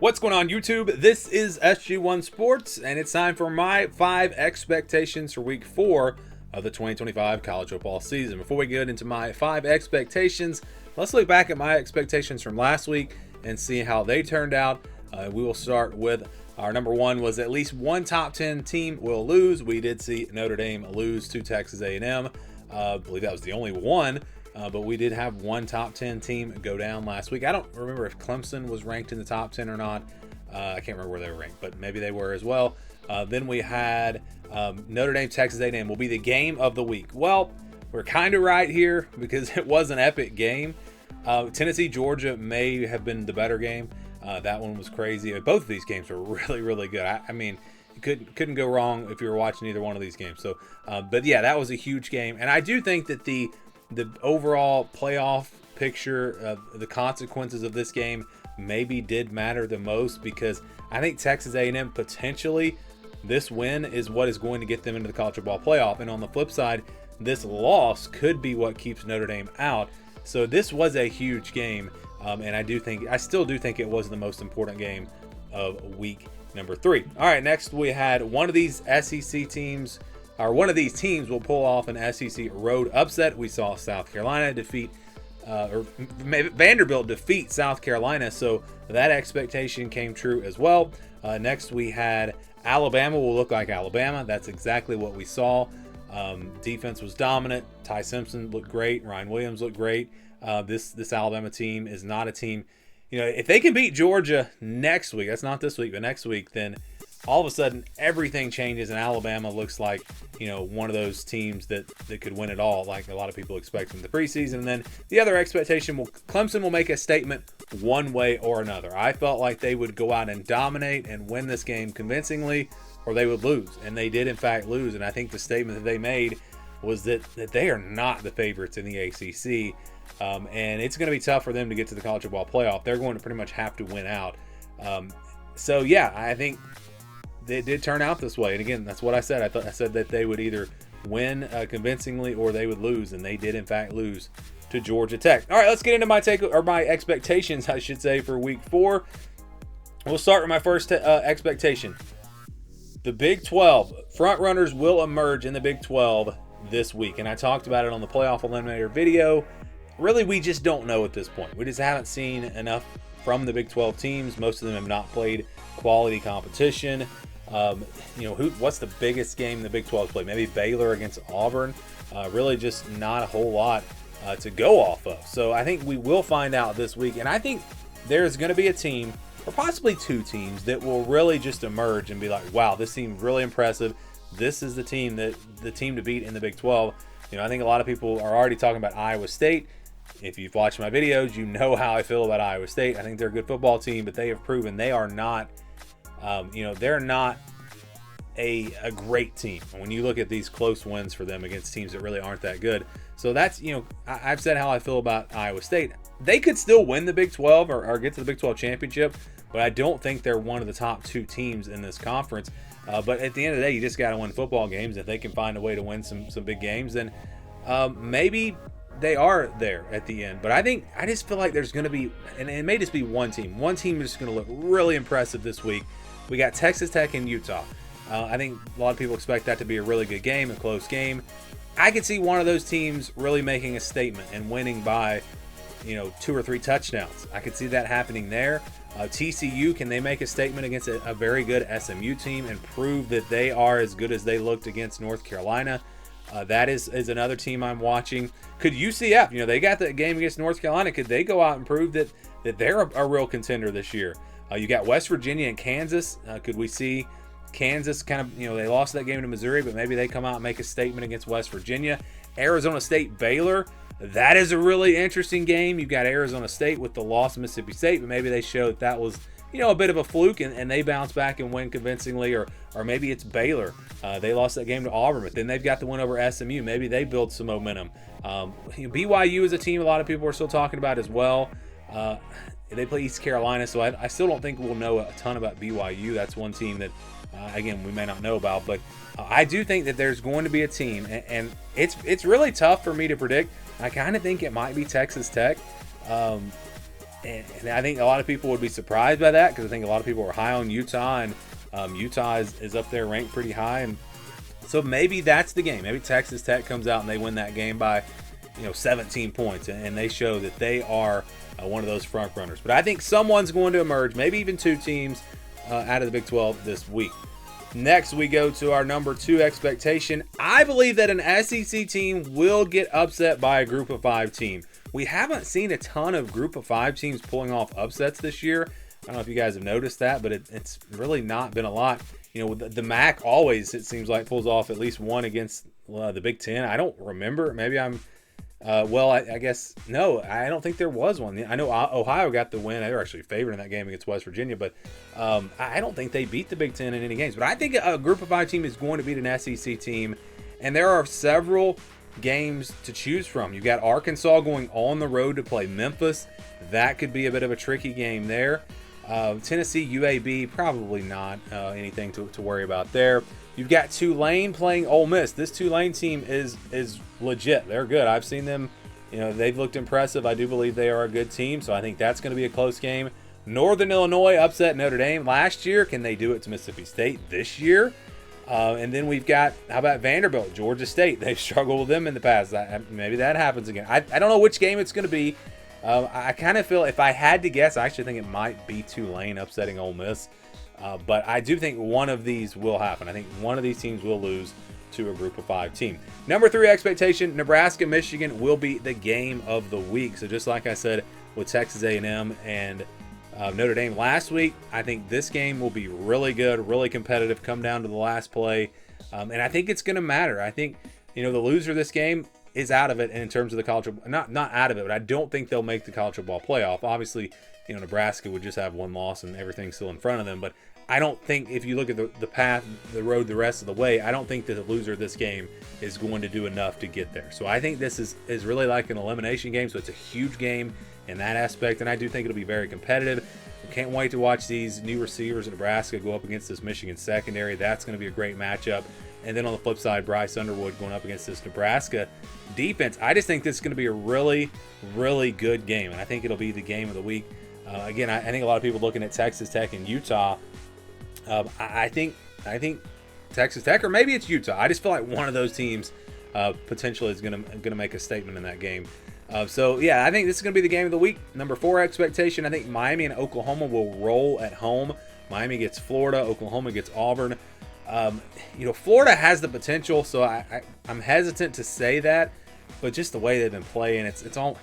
What's going on, YouTube? This is SG1 Sports, and it's time for my 5 expectations for Week 4 of the 2025 college football season. Before we get into my 5 expectations, let's look back at my expectations from last week and see how they turned out. We will start with our number 1 was at least one top 10 team will lose. We did see Notre Dame lose to Texas A&M. I believe that was the only one. But we did have one top 10 team go down last week. I don't remember if Clemson was ranked in the top 10 or not. I can't remember where they were ranked, but maybe they were as well. Then we had Notre Dame, Texas A&M will be the game of the week. Well, we're kind of right here because it was an epic game. Tennessee, Georgia may have been the better game. That one was crazy. Both of these games were really, really good. I mean, you couldn't go wrong if you were watching either one of these games. So, but yeah, that was a huge game. And I do think that the overall playoff picture, the consequences of this game maybe did matter the most, because I think Texas A&M potentially, this win is what is going to get them into the college football playoff. And on the flip side, this loss could be what keeps Notre Dame out. So this was a huge game. And I still do think it was the most important game of week number 3. All right, next we had one of these SEC teams, or one of these teams will pull off an SEC road upset. We saw South Carolina Vanderbilt defeat South Carolina, so that expectation came true as well. Next, we had Alabama will look like Alabama. That's exactly what we saw. Defense was dominant. Ty Simpson looked great. Ryan Williams looked great. This Alabama team is not a team. You know, if they can beat Georgia next week, that's not this week, but next week, then all of a sudden everything changes and Alabama looks like, you know, one of those teams that could win it all, like a lot of people expect in the preseason. And then the other expectation Clemson will make a statement one way or another. I felt like they would go out and dominate and win this game convincingly, or they would lose. And they did in fact lose. And I think the statement that they made was that they are not the favorites in the ACC. And it's going to be tough for them to get to the college football playoff. They're going to pretty much have to win out. So yeah, I think it did turn out this way. And again, that's what I said. I said that they would either win convincingly or they would lose, and they did in fact lose to Georgia Tech. All right, let's get into my expectations, I should say, for week 4. We'll start with my first expectation. The Big 12 front runners will emerge in the Big 12 this week, and I talked about it on the playoff eliminator video. Really, we just don't know at this point. We just haven't seen enough from the Big 12 teams. Most of them have not played quality competition. What's the biggest game the Big 12 played? Maybe Baylor against Auburn. Really just not a whole lot to go off of. So I think we will find out this week. And I think there's going to be a team, or possibly 2 teams, that will really just emerge and be like, wow, this team's really impressive. This is the team to beat in the Big 12. You know, I think a lot of people are already talking about Iowa State. If you've watched my videos, you know how I feel about Iowa State. I think they're a good football team, but they have proven they are not they're not a great team when you look at these close wins for them against teams that really aren't that good. So that's, I've said how I feel about Iowa State. They could still win the Big 12 or get to the Big 12 championship, but I don't think they're one of the top 2 teams in this conference. But at the end of the day, you just got to win football games. If they can find a way to win some big games, then maybe they are there at the end. But I just feel like there's going to be, and it may just be one team is just going to look really impressive this week. We got Texas Tech and Utah. I think a lot of people expect that to be a really good game, a close game. I could see one of those teams really making a statement and winning by, 2 or 3 touchdowns. I could see that happening there. TCU, can they make a statement against a very good SMU team and prove that they are as good as they looked against North Carolina? That is another team I'm watching. Could UCF, they got that game against North Carolina. Could they go out and prove that they're a real contender this year? You got West Virginia and Kansas. Could we see Kansas kind of, they lost that game to Missouri, but maybe they come out and make a statement against West Virginia? Arizona State, Baylor. That is a really interesting game. You've got Arizona State with the loss of Mississippi State, but maybe they show that was, a bit of a fluke and they bounce back and win convincingly, or maybe it's Baylor. They lost that game to Auburn, but then they've got the win over SMU. Maybe they build some momentum. BYU is a team a lot of people are still talking about as well. They play East Carolina, so I still don't think we'll know a ton about BYU. That's one team that, again, we may not know about. But I do think that there's going to be a team, and it's really tough for me to predict. I kind of think it might be Texas Tech. And I think a lot of people would be surprised by that because I think a lot of people are high on Utah, and Utah is up there ranked pretty high. And so maybe that's the game. Maybe Texas Tech comes out and they win that game by 17 points, and they show that they are one of those front runners. But I think someone's going to emerge, maybe even two teams out of the Big 12 this week. Next, we go to our number 2 expectation. I believe that an SEC team will get upset by a Group of 5 team. We haven't seen a ton of Group of 5 teams pulling off upsets this year. I don't know if you guys have noticed that, but it's really not been a lot. The MAC always, it seems like, pulls off at least one against the Big Ten. I don't remember. Maybe I'm I guess no. I don't think there was one. I know Ohio got the win. They were actually favored in that game against West Virginia, but I don't think they beat the Big Ten in any games. But I think a Group of 5 team is going to beat an SEC team, and there are several games to choose from. You've got Arkansas going on the road to play Memphis. That could be a bit of a tricky game there. Tennessee, UAB, probably not anything to worry about there. You've got Tulane playing Ole Miss. This Tulane team is legit. They're good. I've seen them. They've looked impressive. I do believe they are a good team, so I think that's going to be a close game. Northern Illinois upset Notre Dame last year. Can they do it to Mississippi State this year? And then we've got, how about Vanderbilt, Georgia State? They've struggled with them in the past. Maybe that happens again. I don't know which game it's going to be. I kind of feel, if I had to guess, I actually think it might be Tulane upsetting Ole Miss. But I do think one of these will happen. I think one of these teams will lose to a Group of 5 team. Number 3 expectation, Nebraska-Michigan will be the game of the week. So just like I said with Texas A&M and Notre Dame last week, I think this game will be really good, really competitive, come down to the last play. And I think it's going to matter. I think, the loser of this game is out of it in terms of the college, not out of it, but I don't think they'll make the college football playoff. Obviously, Nebraska would just have one loss and everything's still in front of them. But I don't think, if you look at the path, the road, the rest of the way, I don't think that the loser of this game is going to do enough to get there. So I think this is really like an elimination game. So it's a huge game in that aspect. And I do think it'll be very competitive. We can't wait to watch these new receivers in Nebraska go up against this Michigan secondary. That's going to be a great matchup. And then on the flip side, Bryce Underwood going up against this Nebraska defense. I just think this is going to be a really, really good game. And I think it'll be the game of the week. Again, I think a lot of people looking at Texas Tech and Utah. I think Texas Tech, or maybe it's Utah. I just feel like one of those teams potentially is going to make a statement in that game. So yeah, I think this is going to be the game of the week. Number 4 expectation, I think Miami and Oklahoma will roll at home. Miami gets Florida, Oklahoma gets Auburn. Florida has the potential, so I'm hesitant to say that, but just the way they've been playing, it's all.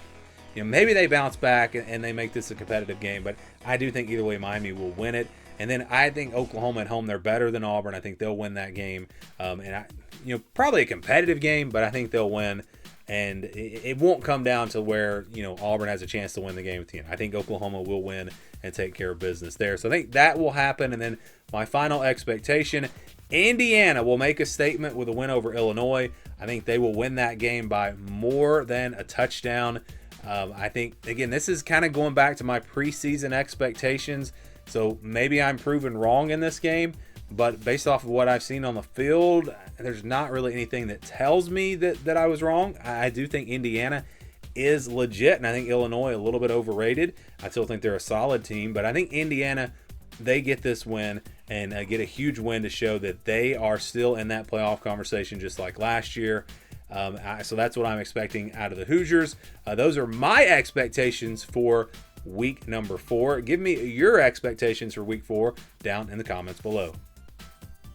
Maybe they bounce back and they make this a competitive game, but I do think either way Miami will win it. And then I think Oklahoma at home, they're better than Auburn. I think they'll win that game. Probably a competitive game, but I think they'll win. And it won't come down to where, Auburn has a chance to win the game at the end. I think Oklahoma will win and take care of business there. So I think that will happen. And then my final expectation, Indiana will make a statement with a win over Illinois. I think they will win that game by more than a touchdown. I think, again, this is kind of going back to my preseason expectations. So maybe I'm proven wrong in this game, but based off of what I've seen on the field, there's not really anything that tells me that I was wrong. I do think Indiana is legit, and I think Illinois a little bit overrated. I still think they're a solid team, but I think Indiana, they get this win and get a huge win to show that they are still in that playoff conversation just like last year. So that's what I'm expecting out of the Hoosiers. Those are my expectations for week number 4. Give me your expectations for week 4 down in the comments below.